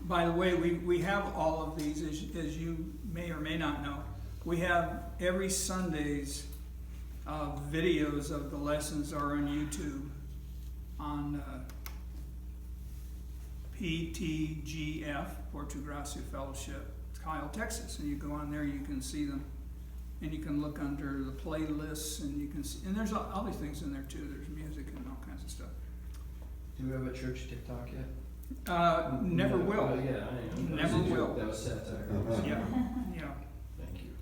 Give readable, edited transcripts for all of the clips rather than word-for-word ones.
By the way, we have all of these, as you may or may not know. We have every Sunday's videos of the lessons are on YouTube on PTGF, Porto Gracia Fellowship, Kyle, Texas. And you go on there, you can see them. And you can look under the playlists, and you can see, and there's other things in there too. There's music and all kinds of stuff. Do we have a church TikTok yet? Never will. Yeah, I know. Never will. That was satire. Yeah, yeah, Thank you.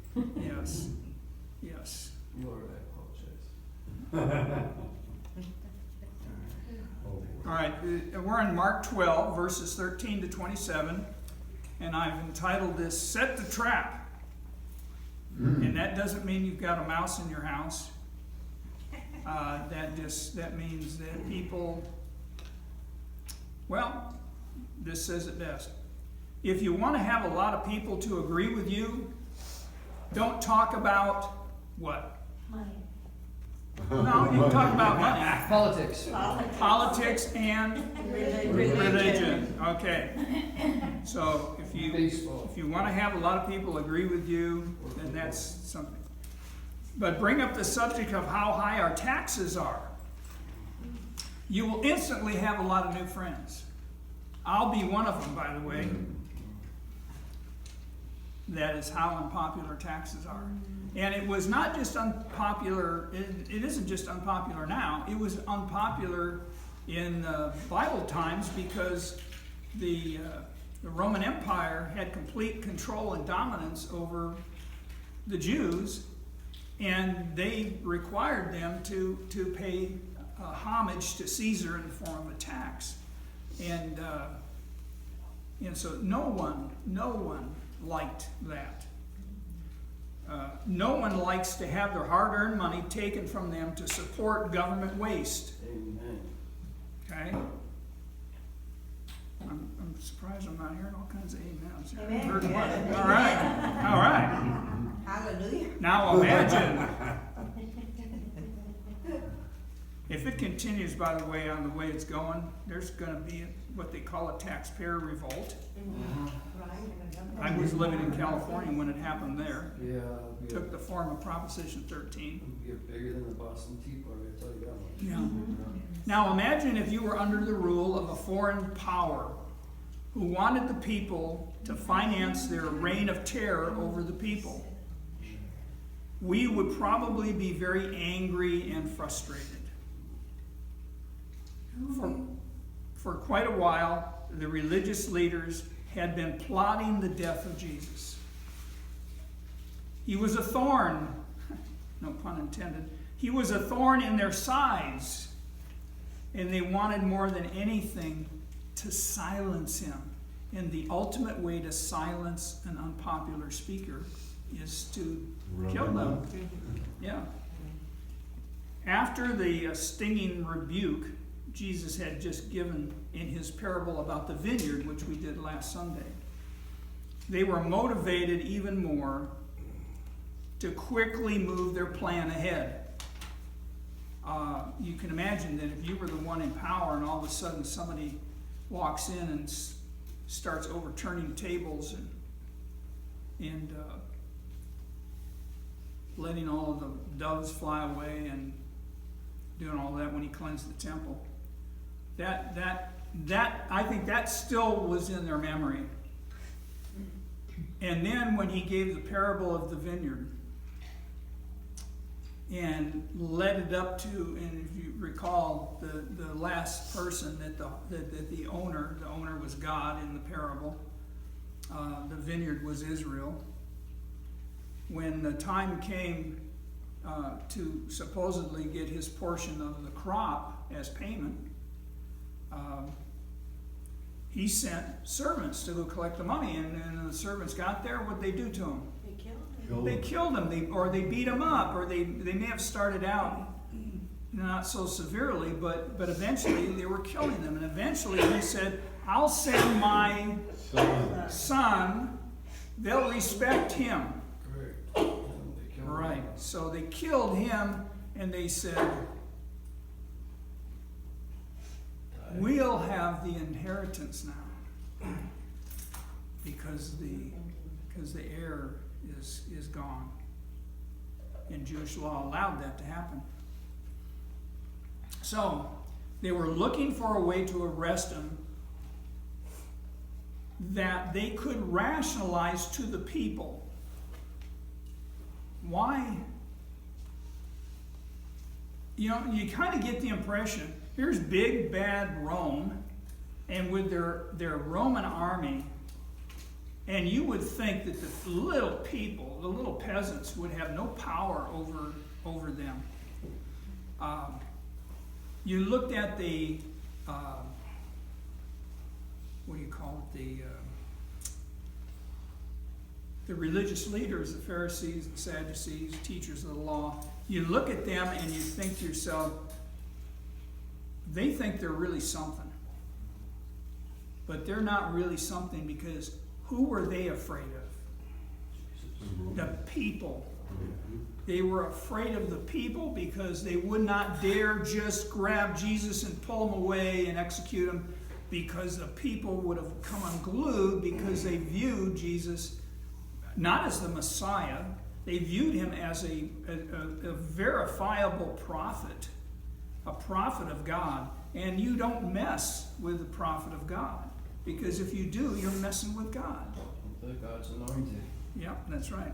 yes, yes. Lord, I apologize. All right, we're in Mark 12, verses 13 to 27, and I've entitled this, Set the Trap. And that doesn't mean you've got a mouse in your house. That means that people, well, this says it best. If you want to have a lot of people to agree with you, don't talk about what? Money. No, you can talk about money. Politics. Politics and religion. Okay. So Baseball. if you want to have a lot of people agree with you, then that's something. But bring up the subject of how high our taxes are. You will instantly have a lot of new friends. I'll be one of them, by the way. That is how unpopular taxes are. And it was not just unpopular, it isn't just unpopular now, it was unpopular in Bible times because the Roman Empire had complete control and dominance over the Jews, and they required them to pay homage to Caesar in the form of a tax. And so no one liked that. No one likes to have their hard-earned money taken from them to support government waste. Amen. Okay? I'm surprised I'm not hearing all kinds of amens here. Amen. Heard one. Yeah. All right. All right. Hallelujah. Now imagine if it continues, by the way, on the way it's going, there's going to be what they call a taxpayer revolt. I was living in California when it happened there. Yeah. It took the form of Proposition 13. You're bigger than the Boston Tea Party, I tell you that much. Yeah. Now imagine if you were under the rule of a foreign power who wanted the people to finance their reign of terror over the people. We would probably be very angry and frustrated. For quite a while, the religious leaders had been plotting the death of Jesus. He was a thorn, no pun intended, he was a thorn in their sides, and they wanted more than anything to silence him. And the ultimate way to silence an unpopular speaker is to kill them. Yeah. After the stinging rebuke Jesus had just given in his parable about the vineyard, which we did last Sunday, they were motivated even more to quickly move their plan ahead. You can imagine that if you were the one in power and all of a sudden somebody walks in and starts overturning tables and letting all of the doves fly away and doing all that when he cleansed the temple. That I think that still was in their memory. And then when he gave the parable of the vineyard and led it up to, and if you recall, the last person that the owner was God in the parable. The vineyard was Israel. When the time came to supposedly get his portion of the crop as payment, he sent servants to go collect the money, and the servants got there. What'd they do to him? They killed him, or they beat him up, or they may have started out not so severely, but eventually they were killing them. And eventually he said, I'll send my son, they'll respect him. Right, so they killed him, and they said, we'll have the inheritance now. because the heir is gone. And Jewish law allowed that to happen. So they were looking for a way to arrest him that they could rationalize to the people. Why? You know, you kind of get the impression, here's big bad Rome, and with their Roman army, and you would think that the little people, the little peasants, would have no power over them. You looked at the, what do you call it, the religious leaders, the Pharisees, the Sadducees, teachers of the law. You look at them and you think to yourself, they think they're really something. But they're not really something, because who were they afraid of? The people. They were afraid of the people because they would not dare just grab Jesus and pull him away and execute him, because the people would have come unglued because they viewed Jesus not as the Messiah. They viewed him as a verifiable prophet, a prophet of God. And you don't mess with the prophet of God, because if you do, you're messing with God. God's anointed. Yeah, that's right.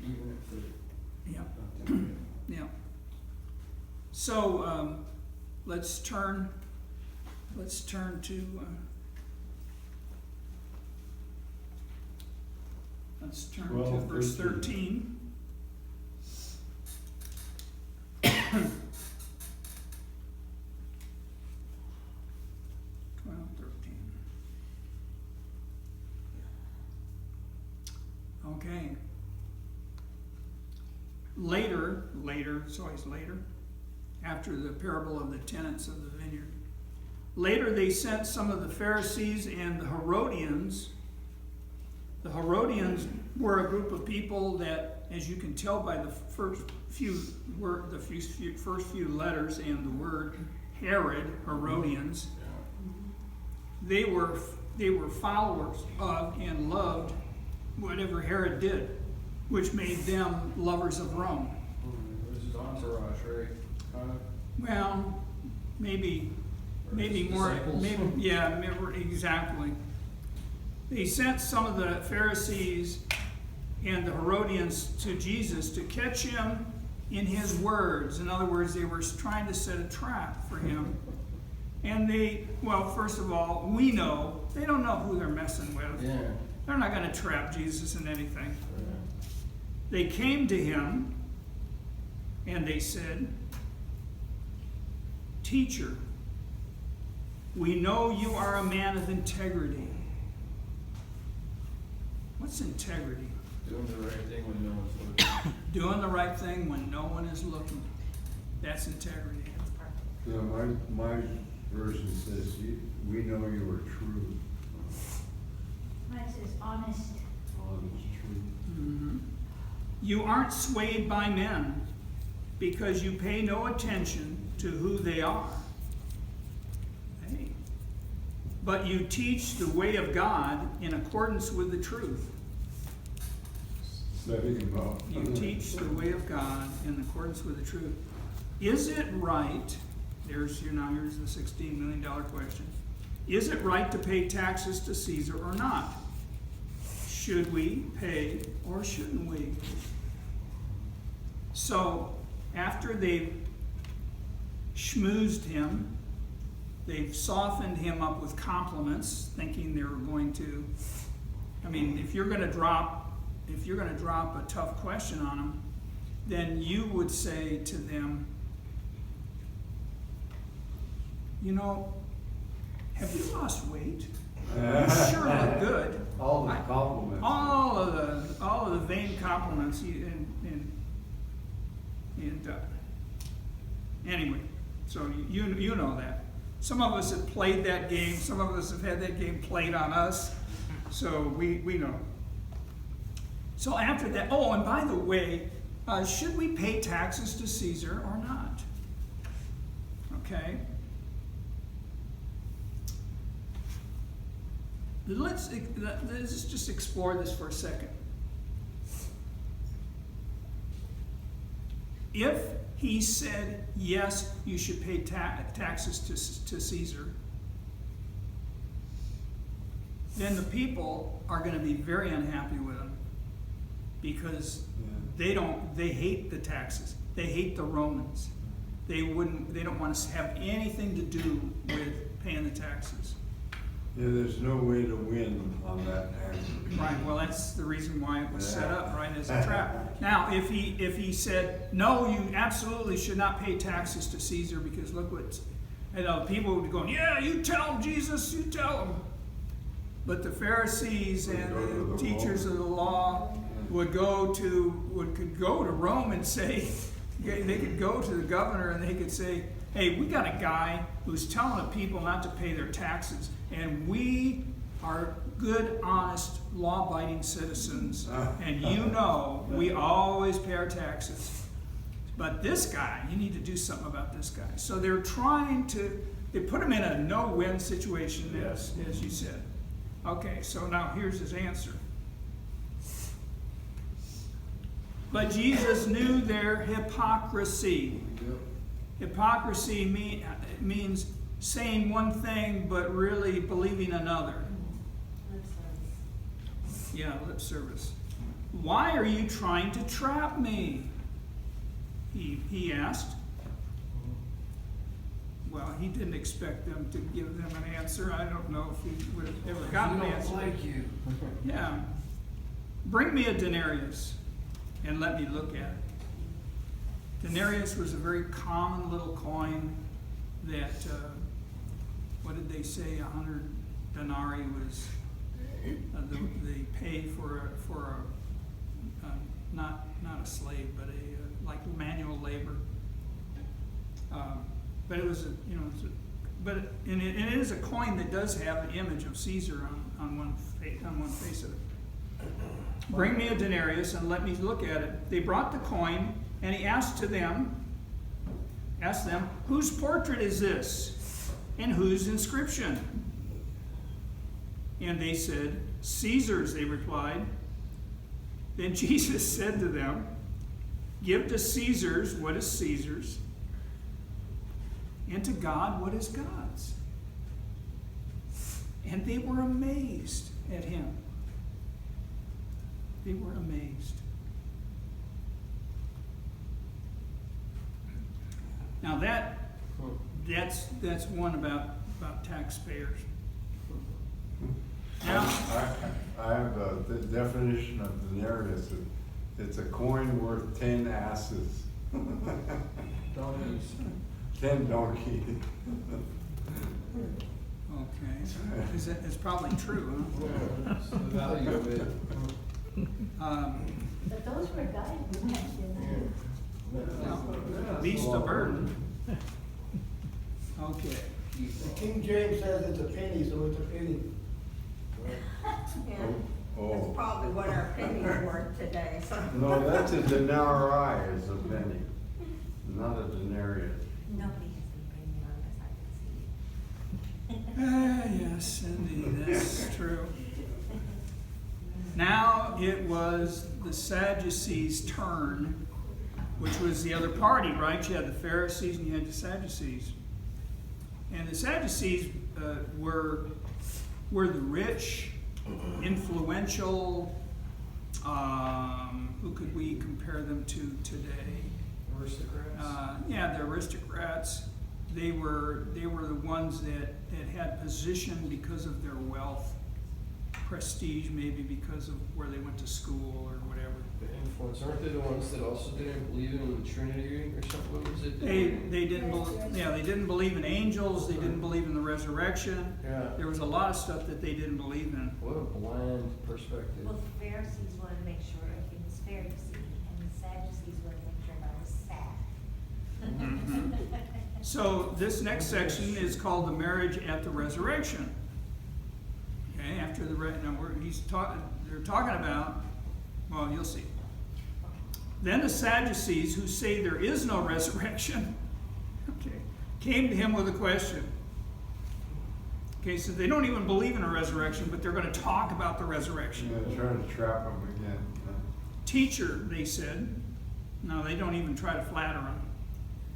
Even if they're Yeah, not doing it. yeah. So let's turn to verse 13. 12:13. Okay. Later, it's always later, after the parable of the tenants of the vineyard. Later they sent some of the Pharisees and the Herodians. The Herodians were a group of people that, as you can tell by the first few letters and the word Herod, Herodians, they were followers of and loved whatever Herod did, which made them lovers of Rome. It was his entourage, right? Kind of. Well, maybe his more. disciples. Exactly. They sent some of the Pharisees and the Herodians to Jesus to catch him in his words. In other words, they were trying to set a trap for him. And first of all, we know they don't know who they're messing with. Yeah. They're not going to trap Jesus in anything. Yeah. They came to him and they said, "Teacher, we know you are a man of integrity." What's integrity? Doing the right thing when no one's looking. Doing the right thing when no one is looking. That's integrity. Yeah, my version says, we know you are true. Mine says honest. Honest, true. Mm-hmm. You aren't swayed by men because you pay no attention to who they are. Hey. But you teach the way of God in accordance with the truth. Setting him up. You teach the way of God in accordance with the truth. Is it right? Here's the $16 million question. Is it right to pay taxes to Caesar or not? Should we pay or shouldn't we? So, after they've schmoozed him, they've softened him up with compliments, thinking they were going to. I mean, if you're going to drop a tough question on them, then you would say to them, have you lost weight? You sure look good. All the compliments. All of the vain compliments. Anyway, so you know that. Some of us have played that game. Some of us have had that game played on us. So we know. So after that, and by the way, should we pay taxes to Caesar or not? Okay. let's just explore this for a second. If he said, yes, you should pay taxes to Caesar, then the people are going to be very unhappy with him because they hate the taxes. They hate the Romans. They don't want to have anything to do with paying the taxes. Yeah, there's no way to win on that answer. Right, well, that's the reason why it was set up, right, as a trap. Now, if he said, no, you absolutely should not pay taxes to Caesar because look what, people would be going, yeah, you tell him, Jesus, you tell him. But the Pharisees and the teachers of the law could go to Rome and say, they could go to the governor and they could say, hey, we got a guy who's telling the people not to pay their taxes, and we are good, honest, law-abiding citizens, and we always pay our taxes. But this guy, you need to do something about this guy. So they put him in a no-win situation, as you said. Okay, so now here's his answer. But Jesus knew their hypocrisy. Hypocrisy means saying one thing but really believing another. Lip service. Yeah, lip service. Why are you trying to trap me? He asked. Well, he didn't expect them to give them an answer. I don't know if he would have ever gotten an answer. Like you. Yeah. Bring me a denarius and let me look at it. Denarius was a very common little coin that, what did they say, 100 denarii was the pay for not a slave, but like manual labor. But it was and it is a coin that does have an image of Caesar on one face of it. Bring me a denarius and let me look at it. They brought the coin, and he asked them, whose portrait is this, and whose inscription? And they said, Caesar's, they replied. Then Jesus said to them, give to Caesar's what is Caesar's, and to God what is God's. And they were amazed at him. They were amazed. Now that's one about taxpayers. Now, I have the definition of denarius. It's a coin worth 10 asses. Donkeys. 10 donkeys. okay, it's probably true, huh? That's the value of it. But those were guys back then. Well, least a burden. Okay. The King James says it's a penny, so it's a penny. Yeah, Oh. that's probably what our penny's worth today, so. No, that's a denarii is a penny, not a denarius. Nobody has been bringing on this, I can see. Yes, indeed, that's true. Now it was the Sadducees' turn, which was the other party, right? You had the Pharisees and you had the Sadducees. And the Sadducees were the rich, influential, who could we compare them to today? Aristocrats. The aristocrats. They were the ones that had position because of their wealth, prestige maybe because of where they went to school or whatever. The influence. Aren't they the ones that also didn't believe in the Trinity or something? What was it? They didn't believe in angels. They didn't believe in the resurrection. Yeah. There was a lot of stuff that they didn't believe in. What a bland perspective. Well, the Pharisees wanted to make sure everything was fair to see, and the Sadducees wanted to make sure that was sad. So this next section is called the marriage at the resurrection. Okay, after the they're talking about. Well, you'll see. Then the Sadducees, who say there is no resurrection, came to him with a question. Okay, so they don't even believe in a resurrection, but they're going to talk about the resurrection. Yeah, trying to trap them again. Teacher, they said. No, they don't even try to flatter him.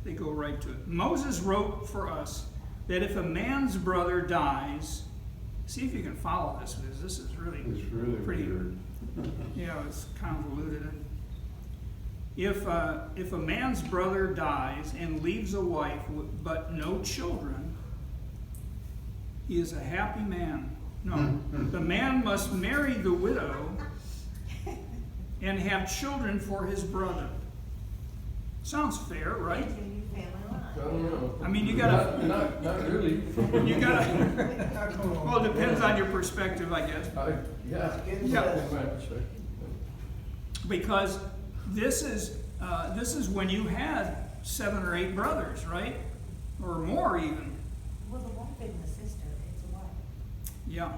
They go right to it. Moses wrote for us that if a man's brother dies, see if you can follow this, because this is really, It's really pretty, weird. it's convoluted. If a man's brother dies and leaves a wife but no children, he is a happy man. No, the man must marry the widow and have children for his brother. Sounds fair, right? Continue family I line. don't know. I mean, you gotta, Not really. you gotta, well, it depends on your perspective, I guess. Yeah. It Yeah. says, From my perspective. Because this is when you had 7 or 8 brothers, right? Or more even. Well, the wife isn't a sister, it's a wife. Yeah.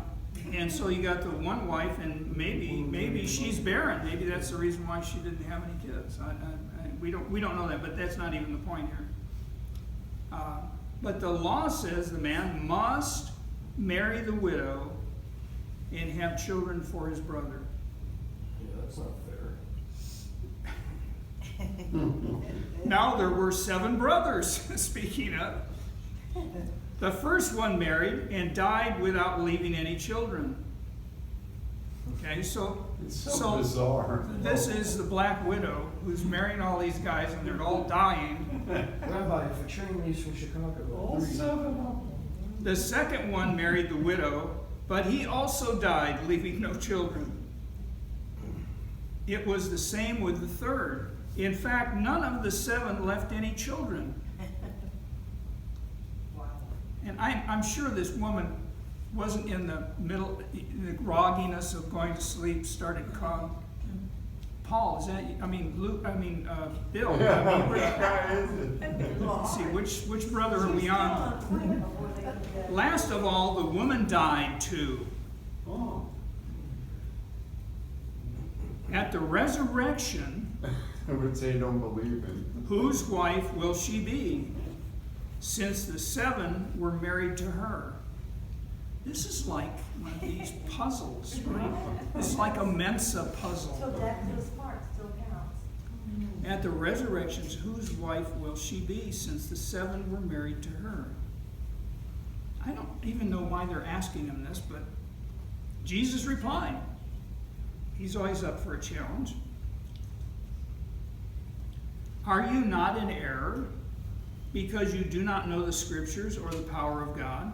And so you got the one wife, and maybe she's barren. Maybe that's the reason why she didn't have any kids. We don't know that, but that's not even the point here. But the law says the man must marry the widow and have children for his brother. Yeah, that's not fair. Now there were 7 brothers, speaking of. The first one married and died without leaving any children. Okay, so It's so bizarre. this is the black widow who's marrying all these guys and they're all dying. Rabbi, if a train leaves from Chicago, All 7 of them. The second one married the widow, but he also died, leaving no children. It was the same with the third. In fact, none of the 7 left any children. Wow. And I'm sure this woman wasn't in the middle, the grogginess of going to sleep, started calling. Paul, is that you? I mean, Luke, Bill. I mean, Which guy is it? let's see, which brother are we on? Before they could, Last of all, the woman died too. Oh. At the resurrection, I would say don't believe in. whose wife will she be? Since the 7 were married to her. This is like one of these puzzles, right? It's like a Mensa so puzzle. death to smart still counts. At the resurrections, whose wife will she be, since the 7 were married to her? I don't even know why they're asking him this, but Jesus replied. He's always up for a challenge. Are you not in error because you do not know the scriptures or the power of God?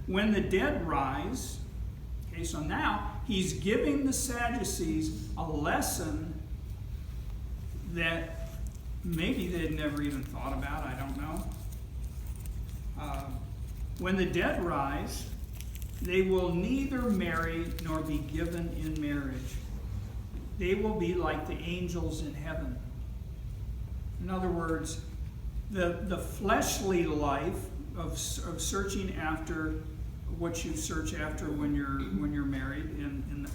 When the dead rise, okay, so now he's giving the Sadducees a lesson that maybe they'd never even thought about, I don't know. When the dead rise, they will neither marry nor be given in marriage. They will be like the angels in heaven. In other words, the fleshly life of searching after what you search after when you're married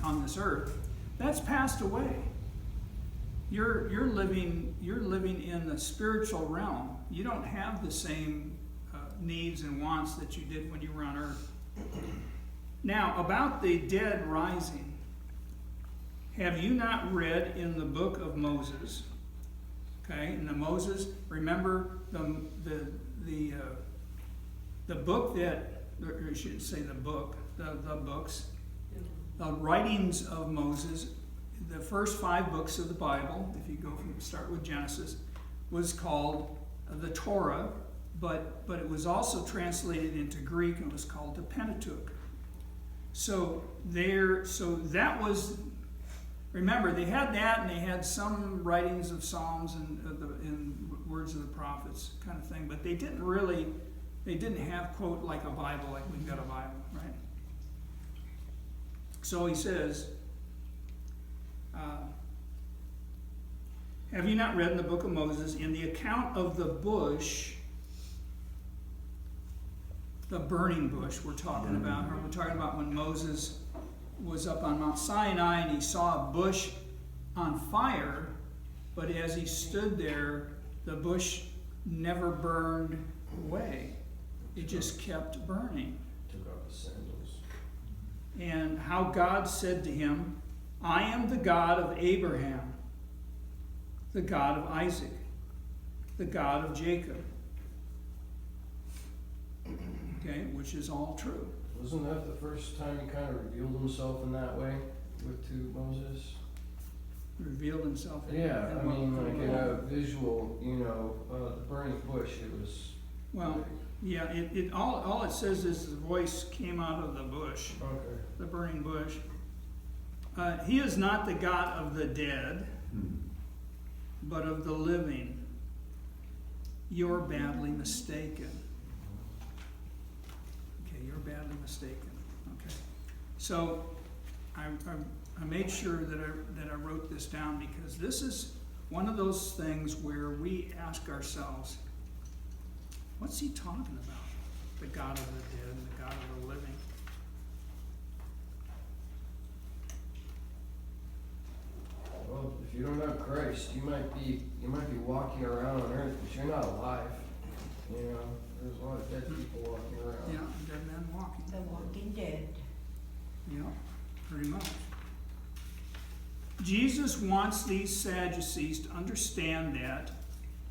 on this earth, that's passed away. You're living in the spiritual realm. You don't have the same needs and wants that you did when you were on earth. Now, about the dead rising, have you not read in the book of Moses? Okay, in the Moses, remember the book that, or I should say the book, the books, the writings of Moses, the first 5 books of the Bible, if you start with Genesis, was called the Torah, but it was also translated into Greek and was called the Pentateuch. So that was, remember, they had that, and they had some writings of Psalms and words of the prophets kind of thing, but they didn't have, quote, like a Bible, like we've got a Bible, right? So he says, have you not read in the book of Moses, in the account of the bush, the burning bush we're talking about, or we're talking about when Moses was up on Mount Sinai and he saw a bush on fire, but as he stood there, the bush never burned away. It just kept burning. Took off the sandals. And how God said to him, I am the God of Abraham, the God of Isaac, the God of Jacob. Okay, which is all true. Wasn't that the first time he kind of revealed himself in that way to Moses? Revealed himself. Yeah, I mean, like in a visual, the burning bush, it was. Well, yeah, all it says is the voice came out of the bush, Okay. the burning bush. He is not the God of the dead, but of the living. You're badly mistaken. Okay, you're badly mistaken. Okay, so I made sure that I wrote this down because this is one of those things where we ask ourselves, what's he talking about? The God of the dead and the God of the living. Well, if you don't know Christ, you might be walking around on earth, but you're not alive. There's a lot of dead people walking around. Yeah, dead men walking. The Walking Dead. Yeah, pretty much. Jesus wants these Sadducees to understand that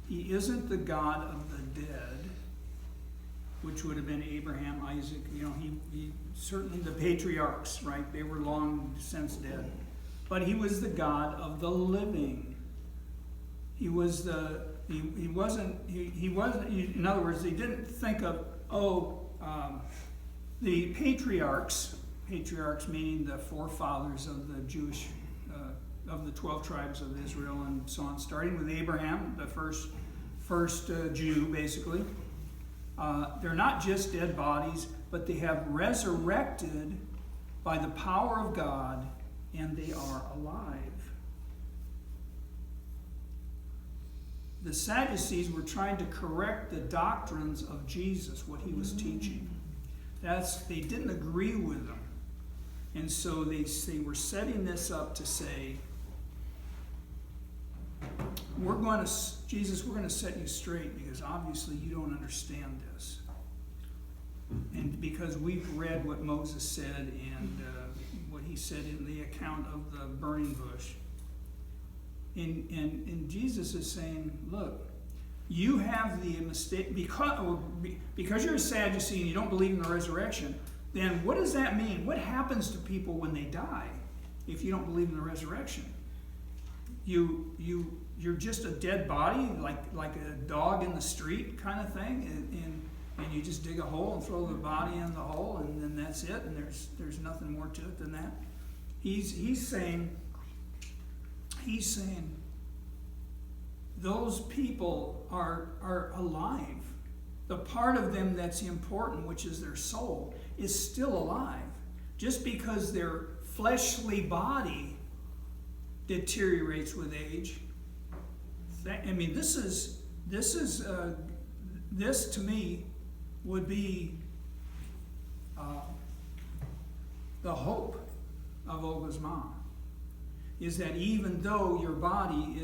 he isn't the God of the dead, which would have been Abraham, Isaac. He certainly the patriarchs, right? They were long since dead. But he was the God of the living. He was he wasn't, in other words, he didn't think of, the patriarchs meaning the forefathers of the Jewish, of the 12 tribes of Israel and so on, starting with Abraham, the first Jew, basically. They're not just dead bodies, but they have resurrected by the power of God, and they are alive. The Sadducees were trying to correct the doctrines of Jesus, what he was teaching. They didn't agree with them. And so they were setting this up to say, Jesus, we're going to set you straight because obviously you don't understand this. And because we've read what Moses said and what he said in the account of the burning bush. And Jesus is saying, look, you have the mistake, because you're a Sadducee and you don't believe in the resurrection, then what does that mean? What happens to people when they die if you don't believe in the resurrection? You're just a dead body, like a dog in the street kind of thing, and you just dig a hole and throw the body in the hole, and then that's it, and there's nothing more to it than that. He's saying those people are alive. The part of them that's important, which is their soul, is still alive. Just because their fleshly body deteriorates with age. This to me would be the hope of Olga's mom, is that even though your body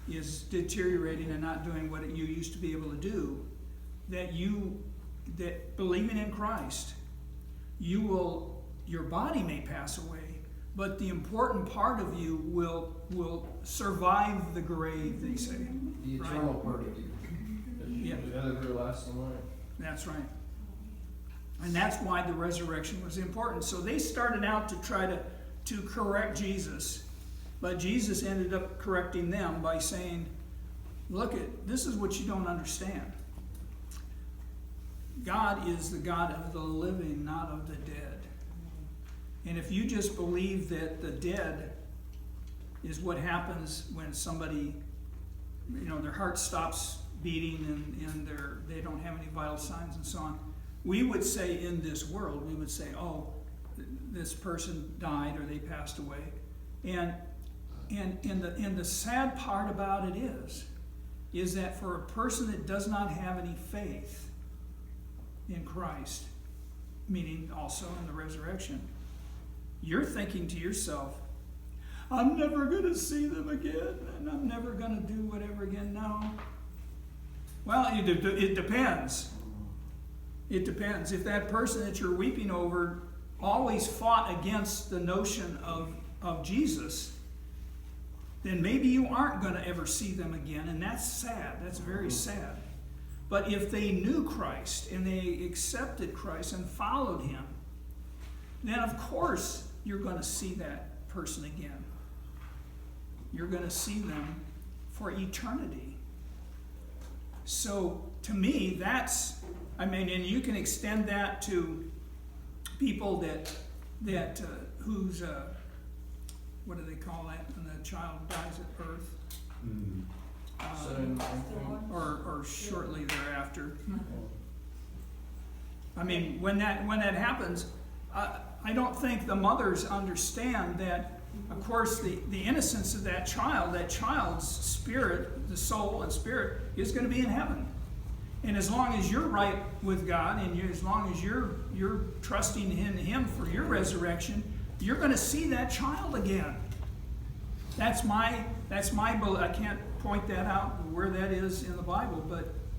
is deteriorating and not doing what you used to be able to do, that believing in Christ, your body may pass away, but the important part of you will survive the grave, they say. The eternal part of you. Yeah. The everlasting life. That's right. And that's why the resurrection was important. So they started out to try to correct Jesus, but Jesus ended up correcting them by saying, look, this is what you don't understand. God is the God of the living, not of the dead. And if you just believe that the dead is what happens when somebody, their heart stops beating and they don't have any vital signs and so on, we would say in this world, we would say, oh, this person died or they passed away. And the sad part about it is that for a person that does not have any faith in Christ, meaning also in the resurrection, you're thinking to yourself, I'm never going to see them again, and I'm never going to do whatever again. No. Well, it depends. It depends. If that person that you're weeping over always fought against the notion of Jesus, then maybe you aren't going to ever see them again, and that's sad. That's very sad. But if they knew Christ and they accepted Christ and followed him, then of course you're going to see that person again. You're going to see them for eternity. So to me, and you can extend that to people that whose what do they call that when the child dies at birth? Mm. Sudden, Or shortly thereafter. I mean, when that happens, I don't think the mothers understand that, of course, the innocence of that child's spirit, the soul and spirit, is going to be in heaven. And as long as you're right with God, and as long as you're trusting in him for your resurrection, you're going to see that child again. That's my belief. I can't point that out where that is in the Bible,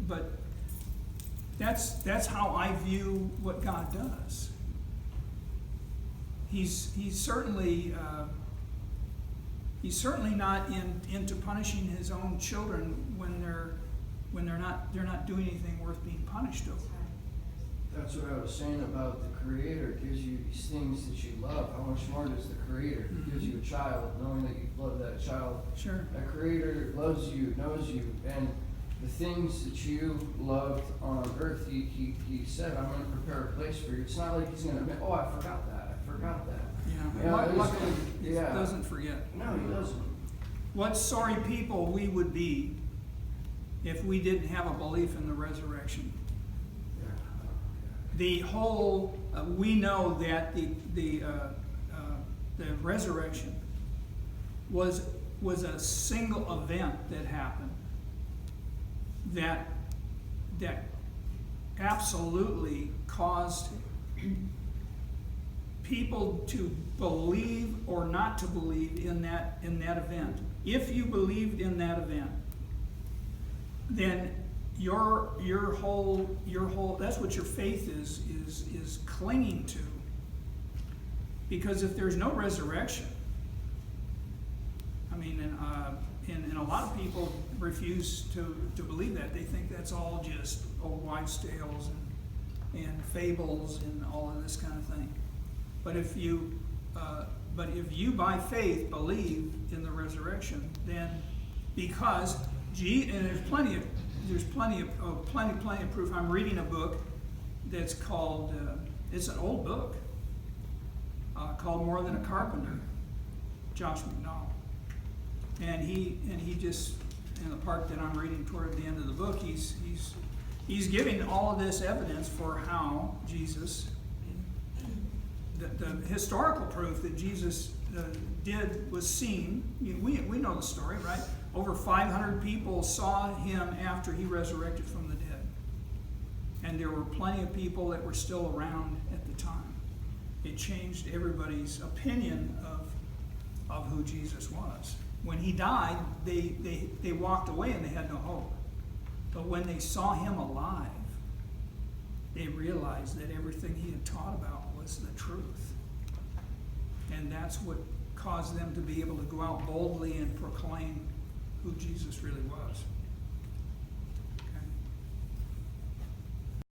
but that's how I view what God does. He's certainly not into punishing his own children when they're not doing anything worth being punished over. that's what I was saying about the Creator gives you these things that you love. How much more does the Creator gives you a child, knowing that you love that child? Sure. That Creator loves you, knows you, and the things that you loved on earth, he said, I'm going to prepare a place for you. It's not like he's going to admit, oh, I forgot that. Yeah. Yeah, Luckily, he yeah. doesn't forget. No, he doesn't. What sorry people we would be if we didn't have a belief in the resurrection. The whole, we know that the resurrection was a single event that happened that absolutely caused people to believe or not to believe in that event. If you believed in that event, then your whole that's what your faith is clinging to. Because if there's no resurrection, I mean, and a lot of people refuse to believe that. They think that's all just old wives' tales and fables and all of this kind of thing. But if you by faith believe in the resurrection, then because and there's plenty of proof. I'm reading a book that's called it's an old book called More Than a Carpenter, Josh McDowell, and he just, in the part that I'm reading toward the end of the book, he's giving all of this evidence for how Jesus, the historical proof that Jesus was seen. We know the story, right? Over 500 people saw him after he resurrected from the dead. And there were plenty of people that were still around at the time. It changed everybody's opinion of who Jesus was. When he died, they walked away and they had no hope. But when they saw him alive, they realized that everything he had taught about was the truth. And that's what caused them to be able to go out boldly and proclaim who Jesus really was.